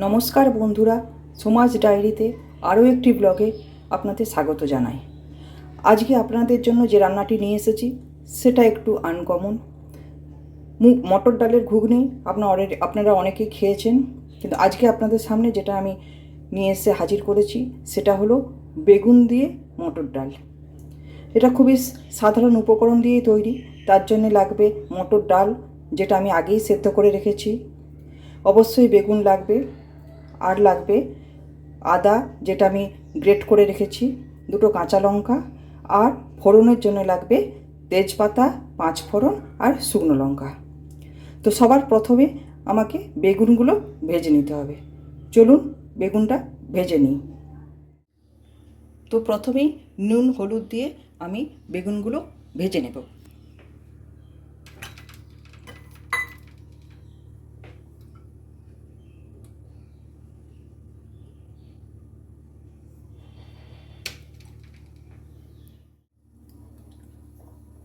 নমস্কার বন্ধুরা, সমাজ ডায়েরিতে আরও একটি ব্লগে আপনাদের স্বাগত জানাই। আজকে আপনাদের জন্য যে রান্নাটি নিয়ে এসেছি সেটা একটু আনকমন। মটর ডালের ঘুগনি আপনারা অনেকেই খেয়েছেন, কিন্তু আজকে আপনাদের সামনে যেটা আমি নিয়ে এসে হাজির করেছি সেটা হলো বেগুন দিয়ে মটর ডাল। এটা খুবই সাধারণ উপকরণ দিয়েই তৈরি। তার জন্য লাগবে মটর ডাল, যেটা আমি আগেই সেদ্ধ করে রেখেছি। অবশ্যই বেগুন লাগবে, আর লাগবে আদা, যেটা আমি গ্রেট করে রেখেছি, দুটো কাঁচা লঙ্কা, আর ফোড়নের জন্য লাগবে তেজপাতা, 5 ফোড়ন আর শুকনো লঙ্কা। তো সবার প্রথমে আমাকে বেগুনগুলো ভেজে নিতে হবে। চলুন বেগুনটা ভেজে নিই। তো প্রথমেই নুন হলুদ দিয়ে আমি বেগুনগুলো ভেজে নেব।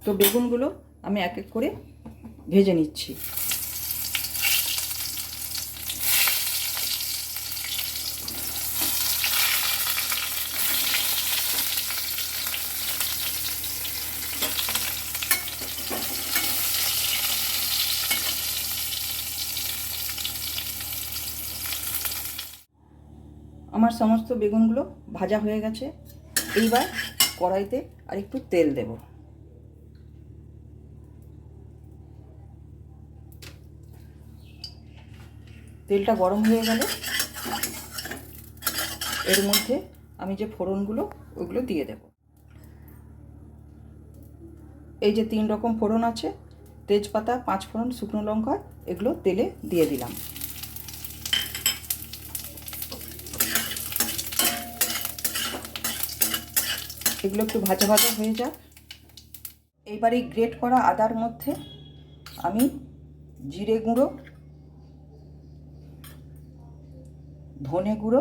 তো বেগুনগুলো আমি এক এক করে ভেজে নিচ্ছি। আমার সমস্ত বেগুনগুলো ভাজা হয়ে গেছে। এইবার কড়াইতে আর একটু তেল দেব। তেলটা গরম হয়ে গেলে এর মধ্যে আমি যে ফোড়নগুলো ওইগুলো দিয়ে দেব। এই যে 3 রকম ফোড়ন আছে, তেজপাতা, 5 ফোড়ন, শুকনো লঙ্কা, এগুলো তেলে দিয়ে দিলাম। এগুলো একটু ভাজা ভাজা হয়ে যাক। এইবার এই গ্রেট করা আদার মধ্যে আমি জিরে গুঁড়ো, ধনে গুঁড়ো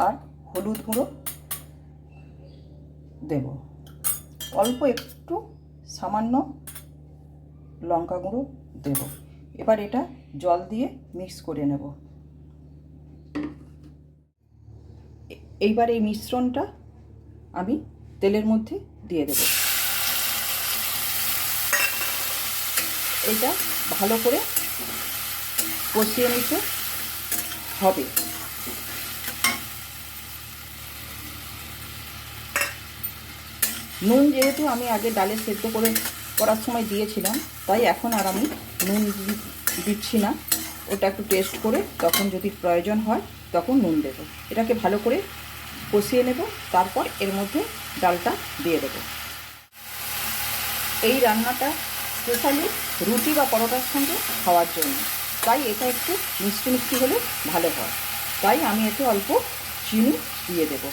আর হলুদ গুঁড়ো দেব। অল্প একটু সামান্য লঙ্কা গুঁড়ো দেব। এবার এটা জল দিয়ে মিক্স করে নেব। এইবার এই মিশ্রণটা আমি তেলের মধ্যে দিয়ে দেব। এটা ভালো করে কষিয়ে নিতে হবে। নুন যেহেতু আমি আগে ডালে সেদ্ধ করার সময় দিয়েছিলাম, তাই এখন আর আমি নুন দিচ্ছি না। ওটা একটু টেস্ট করে তখন যদি প্রয়োজন হয় তখন নুন দেব। এটাকে ভালো করে কষিয়ে নেব, তারপর এর মধ্যে ডালটা দিয়ে দেব। এই রান্নাটা স্পেশালি রুটি বা পরোটার সঙ্গে খাওয়ার জন্য, তাই এটা একটু মিষ্টি মিষ্টি হলে ভালো হয়। তাই আমি এতে অল্প চিনি দিয়ে দেব।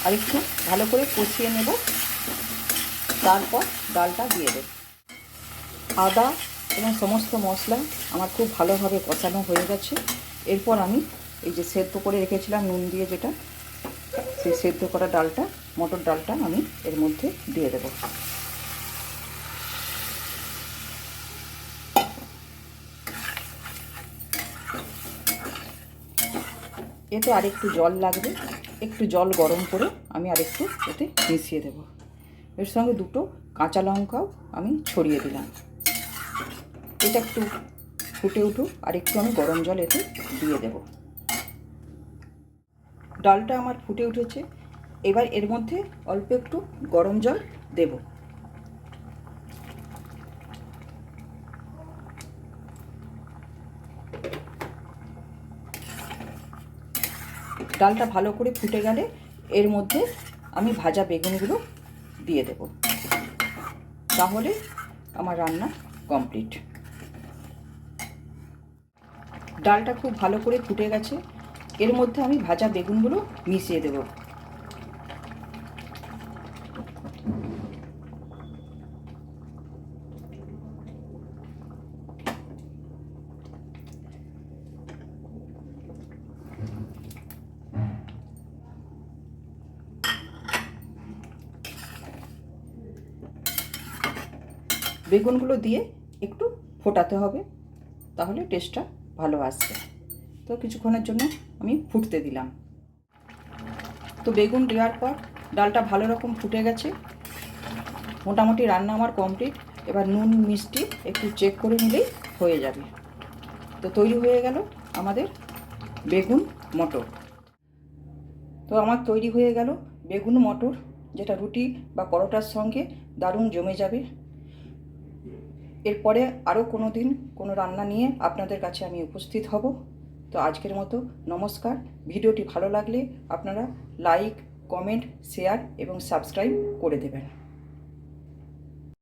আর একটু ভালো করে কষিয়ে নেব, তারপর ডালটা দিয়ে দেব। আদা এবং সমস্ত মশলা আমার খুব ভালোভাবে কষানো হয়ে গেছে। এরপর আমি এই যে সেদ্ধ করে রেখেছিলাম নুন দিয়ে, যেটা সেই সেদ্ধ করা ডালটা, মটর ডালটা আমি এর মধ্যে দিয়ে দেব। এতে আরেকটু জল লাগবে। একটু জল গরম করে আমি আরেকটু এতে মিশিয়ে দেব। এর সঙ্গে দুটো কাঁচা লঙ্কাও আমি ছড়িয়ে দিলাম। এটা একটু ফুটে উঠুক, আর একটু আমি গরম জল এতে দিয়ে দেব। ডালটা আমার ফুটে উঠেছে। এবার এর মধ্যে অল্প একটু গরম জল দেব। ডালটা ভালো করে ফুটে গেলে এর মধ্যে আমি ভাজা বেগুনগুলো দিয়ে দেব। তাহলে আমার রান্না কমপ্লিট। ডালটা খুব ভালো করে ফুটে গেছে। এর মধ্যে আমি ভাজা বেগুনগুলো মিশিয়ে দেব। বেগুনগুলো দিয়ে একটু ফোটাতে হবে, তাহলে টেস্টটা ভালো আসবে। তো কিছুক্ষণের জন্য আমি ফুটতে দিলাম। তো বেগুন দেওয়ার পর ডালটা ভালো রকম ফুটে গেছে, মোটামুটি রান্না আমার কমপ্লিট। এবার নুন মিষ্টি একটু চেক করে নিলেই হয়ে যাবে। তো তৈরি হয়ে গেল আমাদের বেগুন মটর। তো আমার তৈরি হয়ে গেল বেগুন মটর, যেটা রুটি বা পরোটার সঙ্গে দারুণ জমে যাবে। এরপরে আরও কোনো দিন কোনো রান্না নিয়ে আপনাদের কাছে আমি উপস্থিত হব। তো আজকের মতো নমস্কার। ভিডিওটি ভালো লাগলে আপনারা লাইক, কমেন্ট, শেয়ার এবং সাবস্ক্রাইব করে দেবেন।